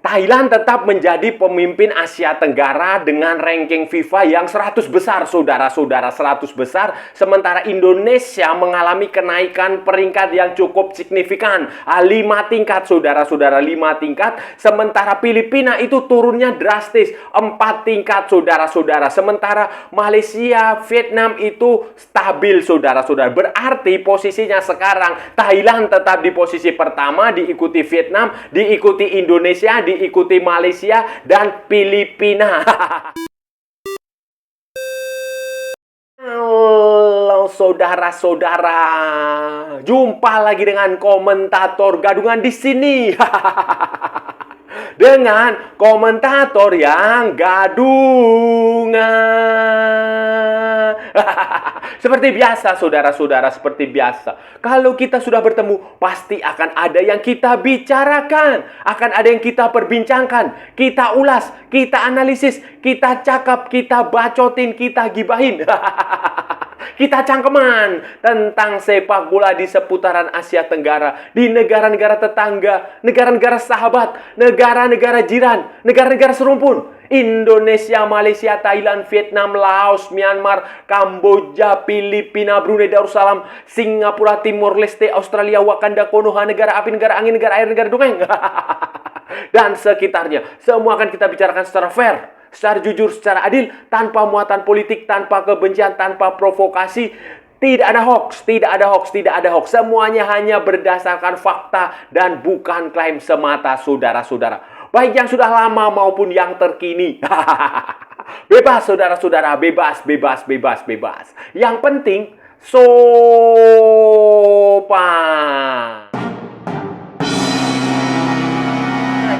Thailand tetap menjadi pemimpin Asia Tenggara dengan ranking FIFA yang 100 besar, saudara-saudara, 100 besar. Sementara Indonesia mengalami kenaikan peringkat yang cukup signifikan. 5 tingkat, saudara-saudara, 5 tingkat. Sementara Filipina itu turunnya drastis, 4 tingkat, saudara-saudara. Sementara Malaysia, Vietnam itu stabil, saudara-saudara. Berarti posisinya sekarang Thailand tetap di posisi pertama, diikuti Vietnam, diikuti Indonesia, diikuti Malaysia dan Filipina. Halo saudara-saudara, jumpa lagi dengan komentator gadungan di sini. Dengan komentator yang gadungan. Seperti biasa, saudara-saudara, seperti biasa. Kalau kita sudah bertemu, pasti akan ada yang kita bicarakan. Akan ada yang kita perbincangkan. Kita ulas, kita analisis, kita cakap, kita bacotin, kita gibahin. Kita cangkeman tentang sepak bola di seputaran Asia Tenggara, di negara-negara tetangga, negara-negara sahabat, negara-negara jiran, negara-negara serumpun. Indonesia, Malaysia, Thailand, Vietnam, Laos, Myanmar, Kamboja, Filipina, Brunei Darussalam, Singapura, Timor Leste, Australia, Wakanda, Konoha, negara api, negara angin, negara air, negara dongeng. Dan sekitarnya. Semua akan kita bicarakan secara fair, secara jujur, secara adil, tanpa muatan politik, tanpa kebencian, tanpa provokasi. Tidak ada hoax, tidak ada hoax, tidak ada hoax. Semuanya hanya berdasarkan fakta dan bukan klaim semata, saudara-saudara. Baik yang sudah lama maupun yang terkini. Bebas, saudara-saudara, bebas, bebas, bebas, bebas. Yang penting, sopan.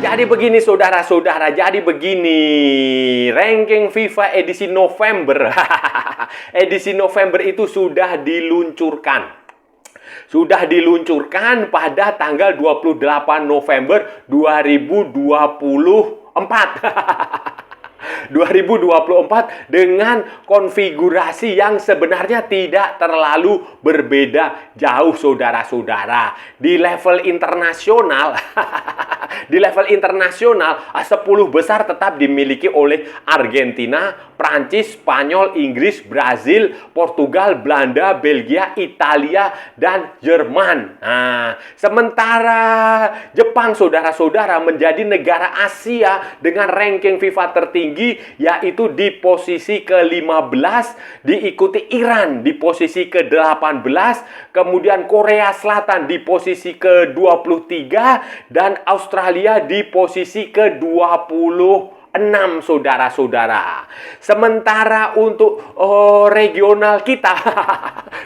Jadi begini saudara-saudara, jadi begini. Ranking FIFA edisi November. Edisi November itu sudah diluncurkan. Sudah diluncurkan pada tanggal 28 November 2024. 2024 dengan konfigurasi yang sebenarnya tidak terlalu berbeda jauh, saudara-saudara. Di level internasional, di level internasional 10 besar tetap dimiliki oleh Argentina, Prancis, Spanyol, Inggris, Brazil, Portugal, Belanda, Belgia, Italia, dan Jerman. Nah, sementara Jepang, saudara-saudara, menjadi negara Asia dengan ranking FIFA tertinggi, yaitu di posisi ke-15, diikuti Iran di posisi ke-18, kemudian Korea Selatan di posisi ke-23, dan Australia di posisi ke-26, saudara-saudara. Sementara untuk regional kita,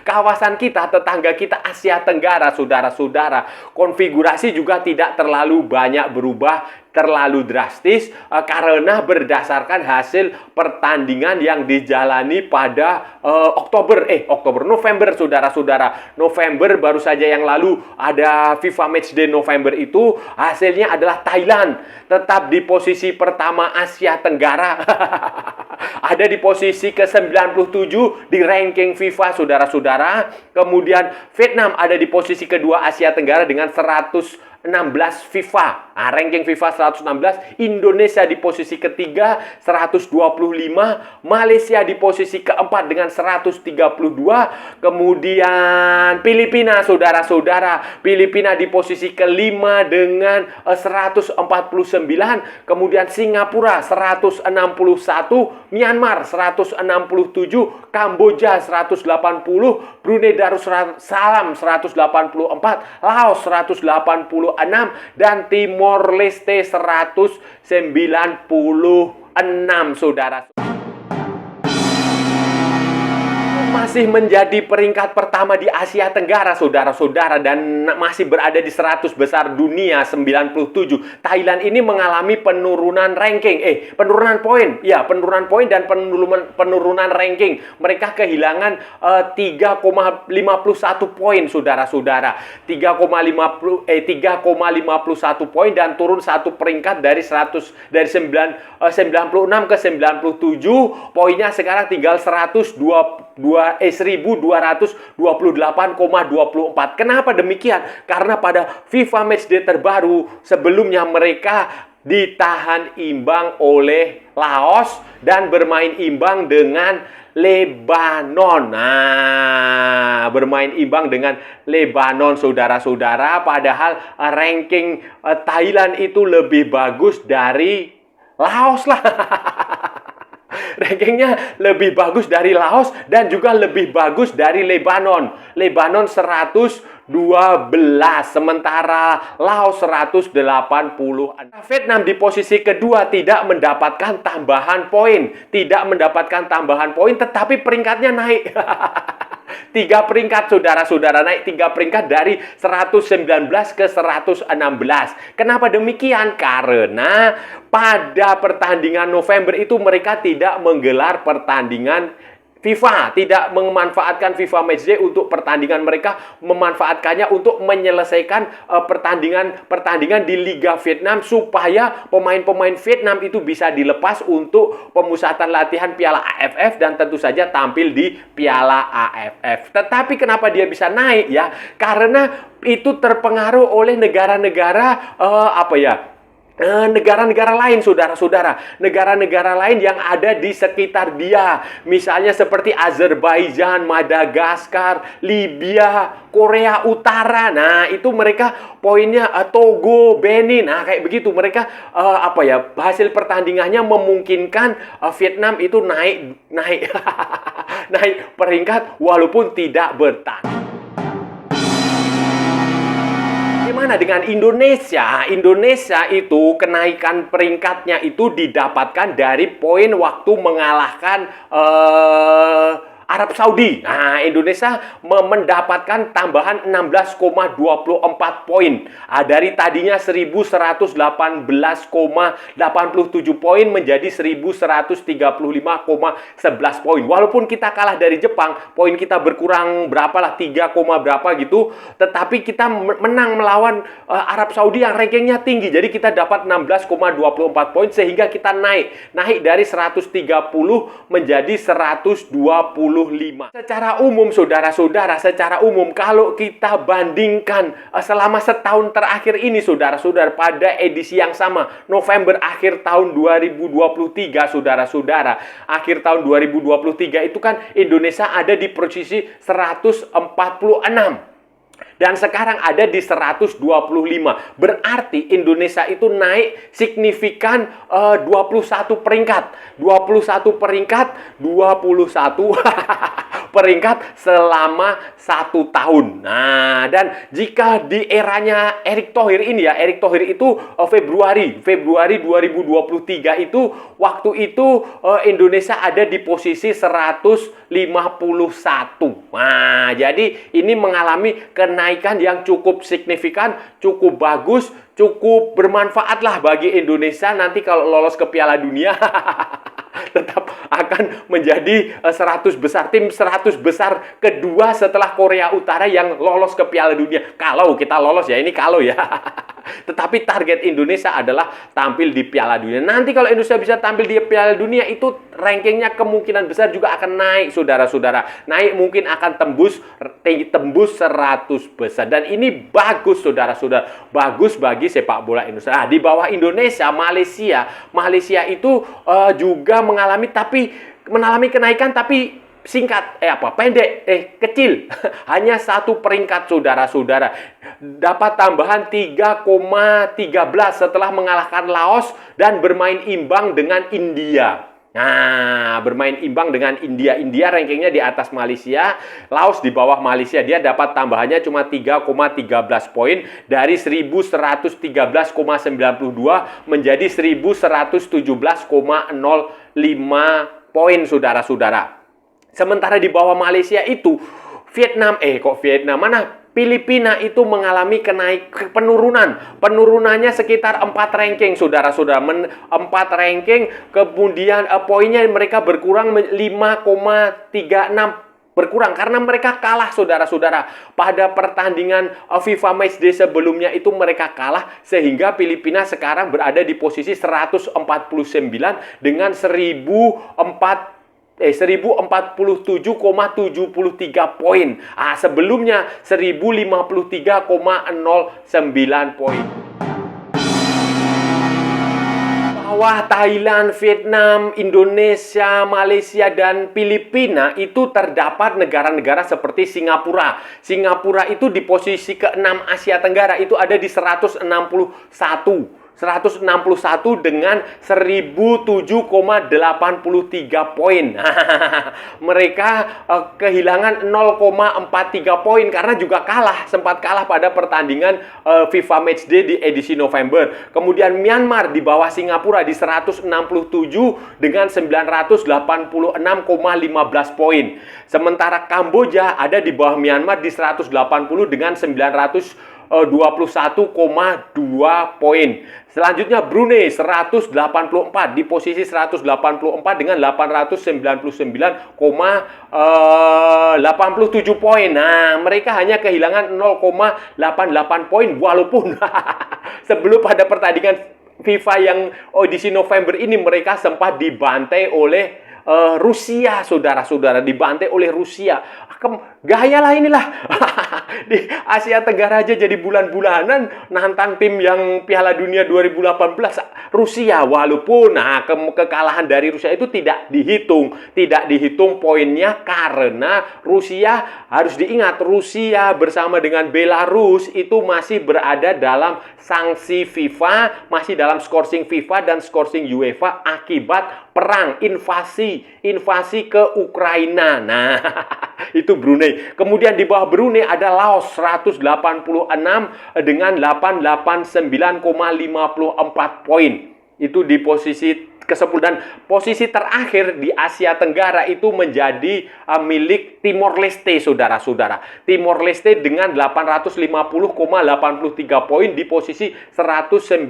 kawasan kita, tetangga kita Asia Tenggara, saudara-saudara, konfigurasi juga tidak terlalu banyak berubah, terlalu drastis, karena berdasarkan hasil pertandingan yang dijalani pada November, saudara-saudara. November baru saja yang lalu ada FIFA Matchday November itu, hasilnya adalah Thailand tetap di posisi pertama Asia Tenggara. Ada di posisi ke-97 di ranking FIFA, saudara-saudara. Kemudian Vietnam ada di posisi kedua Asia Tenggara dengan 116 FIFA. Nah, ranking FIFA 116. Indonesia di posisi ketiga 125. Malaysia di posisi keempat dengan 132. Kemudian Filipina, saudara-saudara. Filipina di posisi kelima dengan 149. Kemudian Singapura 161. Myanmar 167. Kamboja 180. Brunei Darussalam 184. Laos 186. Dan Timor Leste 196, saudara. Masih menjadi peringkat pertama di Asia Tenggara, saudara-saudara, dan masih berada di 100 besar dunia, 97. Thailand ini mengalami penurunan ranking, penurunan poin. Ya, penurunan poin dan penurunan ranking. Mereka kehilangan 3,51 poin, saudara-saudara. 3,51 poin dan turun satu peringkat dari 96 ke 97. Poinnya sekarang tinggal 1228,24. Kenapa demikian? Karena pada FIFA Matchday terbaru sebelumnya mereka ditahan imbang oleh Laos dan bermain imbang dengan Lebanon. Nah, bermain imbang dengan Lebanon, saudara-saudara. Padahal ranking Thailand itu lebih bagus dari Laos lah. Rankingnya lebih bagus dari Laos dan juga lebih bagus dari Lebanon. Lebanon 112, sementara Laos 180. Vietnam di posisi kedua tidak mendapatkan tambahan poin. Tidak mendapatkan tambahan poin, tetapi peringkatnya naik. 3 peringkat, saudara-saudara, naik 3 peringkat dari 119 ke 116. Kenapa demikian? Karena pada pertandingan November itu mereka tidak menggelar pertandingan FIFA, tidak memanfaatkan FIFA Matchday untuk pertandingan mereka, memanfaatkannya untuk menyelesaikan pertandingan di Liga Vietnam supaya pemain-pemain Vietnam itu bisa dilepas untuk pemusatan latihan Piala AFF dan tentu saja tampil di Piala AFF. Tetapi kenapa dia bisa naik ya? Karena itu terpengaruh oleh negara-negara negara-negara lain, saudara-saudara. Negara-negara lain yang ada di sekitar dia. Misalnya seperti Azerbaijan, Madagaskar, Libya, Korea Utara. Nah, itu mereka poinnya Togo, Benin. Nah, kayak begitu. Mereka hasil pertandingannya memungkinkan Vietnam itu naik naik peringkat walaupun tidak bertahan. Bagaimana dengan Indonesia? Indonesia itu kenaikan peringkatnya itu didapatkan dari poin waktu mengalahkan Arab Saudi. Nah, Indonesia mendapatkan tambahan 16,24 poin. Dari tadinya 1118,87 poin menjadi 1135,11 poin. Walaupun kita kalah dari Jepang, poin kita berkurang berapalah 3, berapa gitu, tetapi kita menang melawan Arab Saudi yang rankingnya tinggi. Jadi kita dapat 16,24 poin sehingga kita naik dari 130 menjadi 125. Secara umum, saudara-saudara, kalau kita bandingkan selama setahun terakhir ini, saudara-saudara, pada edisi yang sama, November akhir tahun 2023, saudara-saudara, akhir tahun 2023 itu kan Indonesia ada di posisi 146. Dan sekarang ada di 125. Berarti Indonesia itu naik signifikan 21 peringkat. 21 peringkat selama 1 tahun. Nah, dan jika di eranya Erick Thohir ini ya, Erick Thohir itu Februari 2023 itu, waktu itu Indonesia ada di posisi 151. Nah, jadi ini mengalami kenaikan yang cukup signifikan, cukup bagus, cukup bermanfaat lah bagi Indonesia nanti kalau lolos ke Piala Dunia. Tetap akan menjadi 100 besar, tim 100 besar kedua setelah Korea Utara yang lolos ke Piala Dunia. Kalau kita lolos ya, ini kalau ya. Tetapi target Indonesia adalah tampil di Piala Dunia. Nanti kalau Indonesia bisa tampil di Piala Dunia, itu rankingnya kemungkinan besar juga akan naik, saudara-saudara. Naik, mungkin akan tembus 100 besar. Dan ini bagus, saudara-saudara. Bagus bagi sepak bola Indonesia. Nah, di bawah Indonesia, Malaysia itu juga mengalami kenaikan tapi kecil. Hanya 1 peringkat, saudara-saudara. Dapat tambahan 3,13 setelah mengalahkan Laos dan bermain imbang dengan India. Nah, bermain imbang dengan India. India rankingnya di atas Malaysia, Laos di bawah Malaysia. Dia dapat tambahannya cuma 3,13 poin dari 1113,92 menjadi 1117,05 poin, saudara-saudara. Sementara di bawah Malaysia itu Filipina itu mengalami penurunan. Penurunannya sekitar 4 ranking, saudara-saudara. 4 ranking, kemudian poinnya mereka berkurang 5,36. Berkurang karena mereka kalah, saudara-saudara. Pada pertandingan FIFA Matchday sebelumnya itu mereka kalah, sehingga Filipina sekarang berada di posisi 149 dengan 1047,73 poin. Sebelumnya 1053,09 poin. bawah Thailand, Vietnam, Indonesia, Malaysia, dan Filipina itu terdapat negara-negara seperti Singapura. Singapura itu di posisi ke-6 Asia Tenggara, itu ada di 161 dengan 1007,83 poin. Mereka kehilangan 0,43 poin karena juga sempat kalah pada pertandingan FIFA Matchday di edisi November. Kemudian Myanmar di bawah Singapura di 167 dengan 986,15 poin. Sementara Kamboja ada di bawah Myanmar di 180 dengan 921,2 poin. Selanjutnya Brunei 184 di posisi 184 dengan 899,87 poin. Nah, mereka hanya kehilangan 0,88 poin walaupun sebelum pada pertandingan FIFA yang edisi November ini mereka sempat dibantai oleh Rusia, saudara-saudara, dibantai oleh Rusia. Gaya lah inilah. Di Asia Tenggara aja jadi bulan-bulanan nantang tim yang Piala Dunia 2018 Rusia, walaupun kekalahan dari Rusia itu tidak dihitung poinnya karena Rusia, harus diingat, Rusia bersama dengan Belarus itu masih berada dalam sanksi FIFA, masih dalam skorsing FIFA dan skorsing UEFA akibat perang invasi ke Ukraina. Nah, itu Brunei. Kemudian di bawah Brunei ada Laos 186 dengan 889,54 poin. Itu di posisi ke-10 dan posisi terakhir di Asia Tenggara itu menjadi milik Timor Leste, saudara-saudara. Timor Leste dengan 850,83 poin di posisi 196.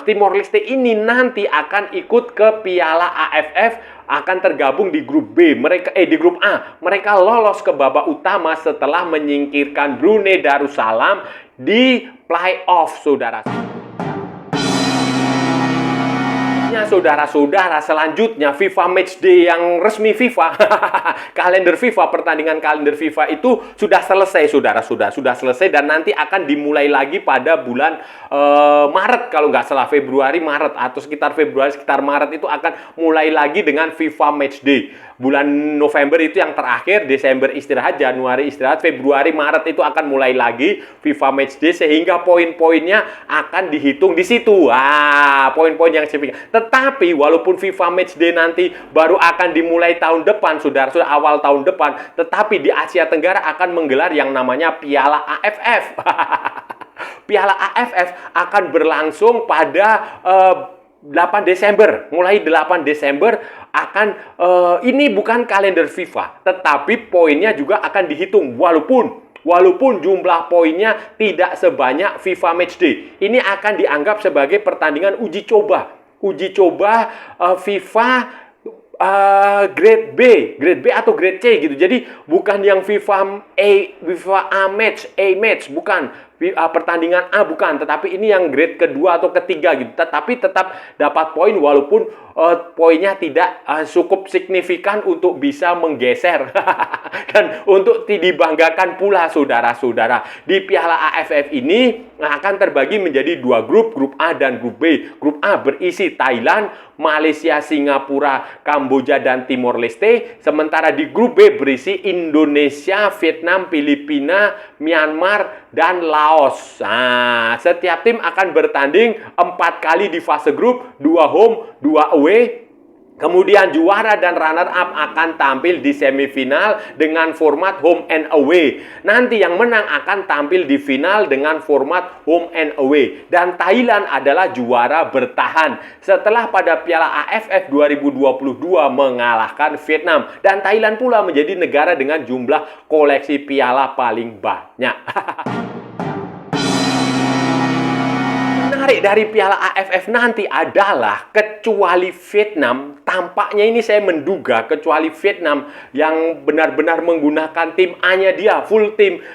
Timor Leste ini nanti akan ikut ke Piala AFF, akan tergabung di grup B. Di grup A. Mereka lolos ke babak utama setelah menyingkirkan Brunei Darussalam di playoff, saudara. Saudara-saudara, selanjutnya FIFA Matchday yang resmi FIFA, pertandingan kalender FIFA itu sudah selesai, saudara-saudara, sudah selesai dan nanti akan dimulai lagi pada bulan Maret, kalau nggak salah Februari, Maret atau sekitar Maret itu akan mulai lagi dengan FIFA Matchday. Bulan November itu yang terakhir, Desember istirahat, Januari istirahat, Februari, Maret itu akan mulai lagi FIFA Matchday sehingga poin-poinnya akan dihitung di situ. Poin-poin yang signifikan. Tetapi walaupun FIFA Matchday nanti baru akan dimulai tahun depan, saudara-saudara, awal tahun depan, tetapi di Asia Tenggara akan menggelar yang namanya Piala AFF. Piala AFF akan berlangsung pada 8 Desember, mulai 8 Desember akan ini bukan kalender FIFA, tetapi poinnya juga akan dihitung walaupun jumlah poinnya tidak sebanyak FIFA Matchday. Ini akan dianggap sebagai pertandingan uji coba FIFA grade B atau grade C gitu. Jadi bukan yang FIFA A match, bukan pertandingan A, bukan, tetapi ini yang grade kedua atau ketiga gitu. Tetapi tetap dapat poin walaupun poinnya tidak cukup signifikan untuk bisa menggeser dan untuk dibanggakan pula, saudara-saudara. Di Piala AFF ini akan terbagi menjadi dua grup A dan grup B. Grup A berisi Thailand, Malaysia, Singapura, Kamboja, dan Timor Leste. Sementara di grup B berisi Indonesia, Vietnam, Filipina, Myanmar, dan Laos. Setiap tim akan bertanding 4 kali di fase grup, 2 home, 2 away. Kemudian juara dan runner-up akan tampil di semifinal dengan format home and away. Nanti yang menang akan tampil di final dengan format home and away. Dan Thailand adalah juara bertahan setelah pada Piala AFF 2022 mengalahkan Vietnam. Dan Thailand pula menjadi negara dengan jumlah koleksi piala paling banyak. Menarik dari Piala AFF nanti adalah kecuali Vietnam, tampaknya ini saya menduga kecuali Vietnam yang benar-benar menggunakan tim A-nya dia, full tim.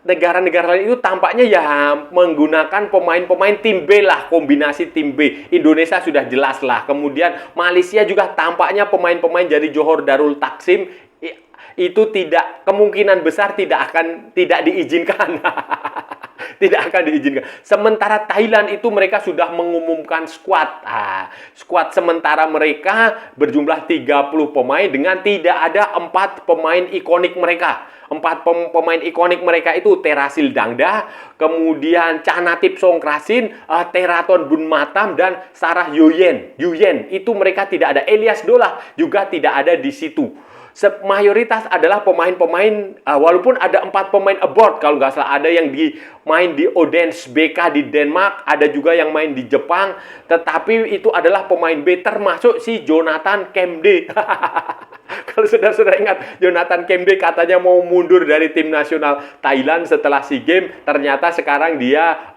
Negara-negara lain itu tampaknya ya menggunakan pemain-pemain tim B lah, kombinasi tim B. Indonesia sudah jelas lah. Kemudian Malaysia juga tampaknya pemain-pemain dari Johor Darul Taksim itu kemungkinan besar tidak diizinkan. Tidak akan diizinkan. Sementara Thailand itu mereka sudah mengumumkan skuad. Skuad sementara mereka berjumlah 30 pemain dengan tidak ada 4 pemain ikonik mereka. 4 pemain ikonik mereka itu Terasil Dangda, kemudian Chanatip Songkrasin, Teraton Bunmatam, dan Sarah Yuyen. Itu mereka tidak ada. Elias Dolah juga tidak ada di situ. Mayoritas adalah pemain-pemain, walaupun ada 4 pemain abroad kalau nggak salah, ada yang main di Odense BK di Denmark, ada juga yang main di Jepang, tetapi itu adalah pemain B, termasuk si Jonathan Kemde. Kalau saudara-saudara ingat, Jonathan Kemde katanya mau mundur dari tim nasional Thailand setelah SEA Games. Ternyata sekarang dia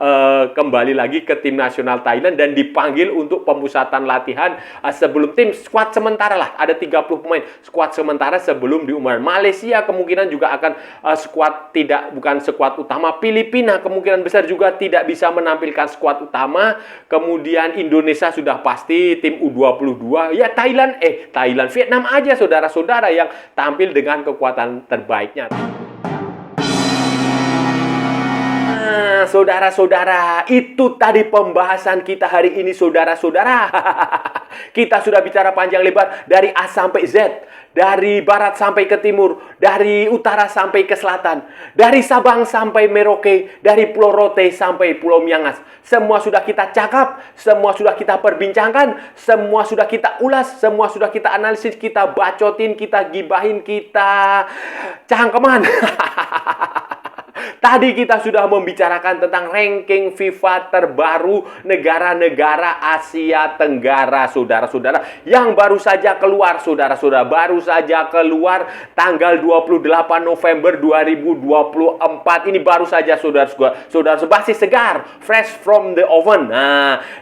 kembali lagi ke tim nasional Thailand dan dipanggil untuk pemusatan latihan sebelum tim skuad sementara lah. Ada 30 pemain skuad sementara sebelum diumumkan. Malaysia kemungkinan juga akan skuad bukan skuad utama. Filipina kemungkinan besar juga tidak bisa menampilkan skuad utama. Kemudian Indonesia sudah pasti tim U22. Ya Thailand, Vietnam aja saudara-saudara yang tampil dengan kekuatan terbaiknya. Saudara-saudara, itu tadi pembahasan kita hari ini, saudara-saudara. Kita sudah bicara panjang lebar dari A sampai Z, dari barat sampai ke timur, dari utara sampai ke selatan, dari Sabang sampai Merauke, dari Pulau Rote sampai Pulau Miangas. Semua sudah kita cakap, semua sudah kita perbincangkan, semua sudah kita ulas, semua sudah kita analisis, kita bacotin, kita gibahin, kita cangkeman. Tadi kita sudah membicarakan tentang ranking FIFA terbaru negara-negara Asia Tenggara, saudara-saudara, yang baru saja keluar, saudara-saudara, baru saja keluar tanggal 28 November 2024. Ini baru saja, saudara-saudara, masih segar, fresh from the oven.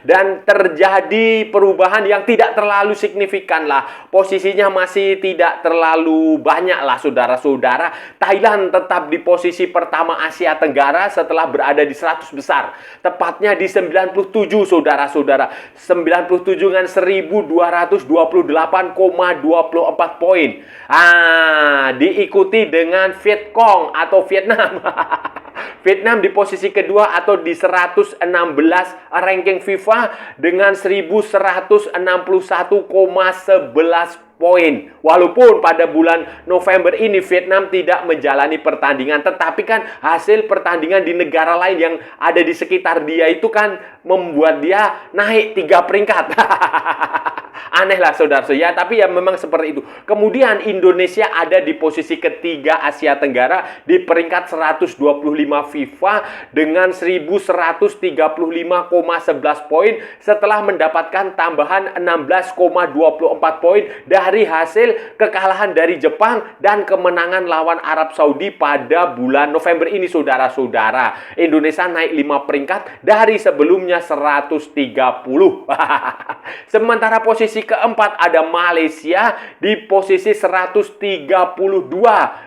Dan terjadi perubahan yang tidak terlalu signifikan lah. Posisinya masih tidak terlalu banyak lah, saudara-saudara. Thailand tetap di posisi pertama Asia Tenggara setelah berada di 100 besar. Tepatnya di 97, saudara-saudara. 97 dengan 1228,24 poin. Diikuti dengan Vietcong atau Vietnam. Vietnam di posisi kedua atau di 116 ranking FIFA dengan 1161,11 poin. Walaupun pada bulan November ini Vietnam tidak menjalani pertandingan, tetapi kan hasil pertandingan di negara lain yang ada di sekitar dia itu kan membuat dia naik 3 peringkat. Aneh lah saudara-saudara, ya, tapi ya memang seperti itu. Kemudian Indonesia ada di posisi ketiga Asia Tenggara di peringkat 125 FIFA dengan 1135,11 poin setelah mendapatkan tambahan 16,24 poin dari hasil kekalahan dari Jepang dan kemenangan lawan Arab Saudi pada bulan November ini, saudara-saudara. Indonesia naik 5 peringkat dari sebelumnya 130. Sementara posisi keempat ada Malaysia di posisi 132.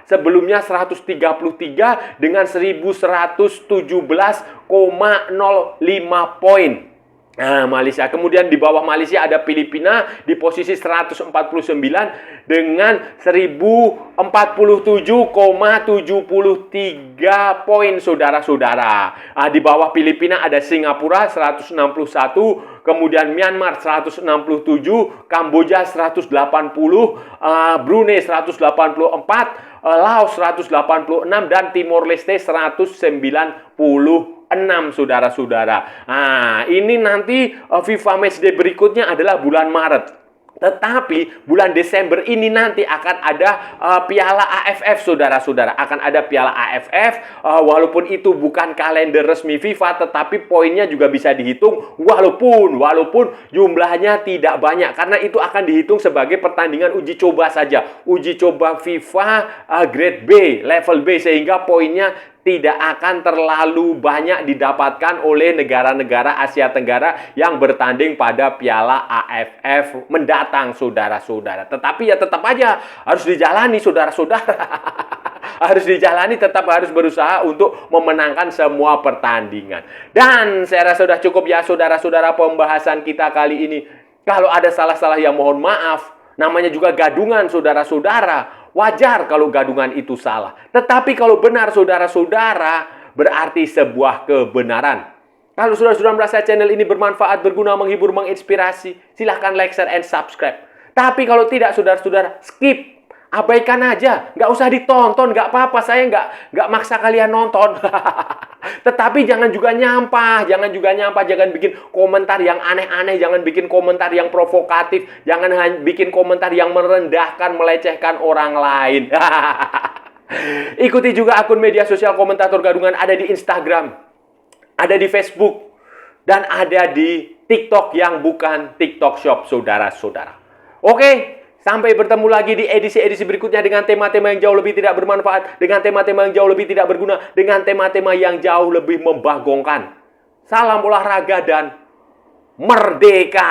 Sebelumnya 133 dengan 1117,05 poin. Malaysia. Kemudian di bawah Malaysia ada Filipina di posisi 149 dengan 1047,73 poin, saudara-saudara. Di bawah Filipina ada Singapura 161, kemudian Myanmar 167, Kamboja 180, Brunei 184, Laos 186, dan Timor Leste 190. 6, saudara-saudara. Ini nanti FIFA Matchday berikutnya adalah bulan Maret. Tetapi bulan Desember ini nanti akan ada Piala AFF, saudara-saudara. Akan ada Piala AFF, walaupun itu bukan kalender resmi FIFA, tetapi poinnya juga bisa dihitung, walaupun jumlahnya tidak banyak, karena itu akan dihitung sebagai pertandingan uji coba saja. Uji coba FIFA grade B, level B, sehingga poinnya tidak akan terlalu banyak didapatkan oleh negara-negara Asia Tenggara yang bertanding pada Piala AFF mendatang, saudara-saudara. Tetapi ya tetap aja harus dijalani, saudara-saudara. Harus dijalani, tetap harus berusaha untuk memenangkan semua pertandingan. Dan saya rasa sudah cukup ya, saudara-saudara, pembahasan kita kali ini. Kalau ada salah-salah ya mohon maaf. Namanya juga gadungan, saudara-saudara. Wajar kalau gadungan itu salah. Tetapi kalau benar, saudara-saudara, berarti sebuah kebenaran. Kalau saudara-saudara merasa channel ini bermanfaat, berguna, menghibur, menginspirasi, silahkan like, share, and subscribe. Tapi kalau tidak, saudara-saudara, skip. Abaikan aja, nggak usah ditonton, nggak apa-apa, saya nggak maksa kalian nonton. Tetapi jangan juga nyampah, jangan bikin komentar yang aneh-aneh, jangan bikin komentar yang provokatif, jangan bikin komentar yang merendahkan, melecehkan orang lain. Ikuti juga akun media sosial Komentator Gadungan, ada di Instagram, ada di Facebook, dan ada di TikTok yang bukan TikTok Shop, saudara-saudara. Oke. Sampai bertemu lagi di edisi-edisi berikutnya dengan tema-tema yang jauh lebih tidak bermanfaat, dengan tema-tema yang jauh lebih tidak berguna, dengan tema-tema yang jauh lebih membagongkan. Salam olahraga dan merdeka!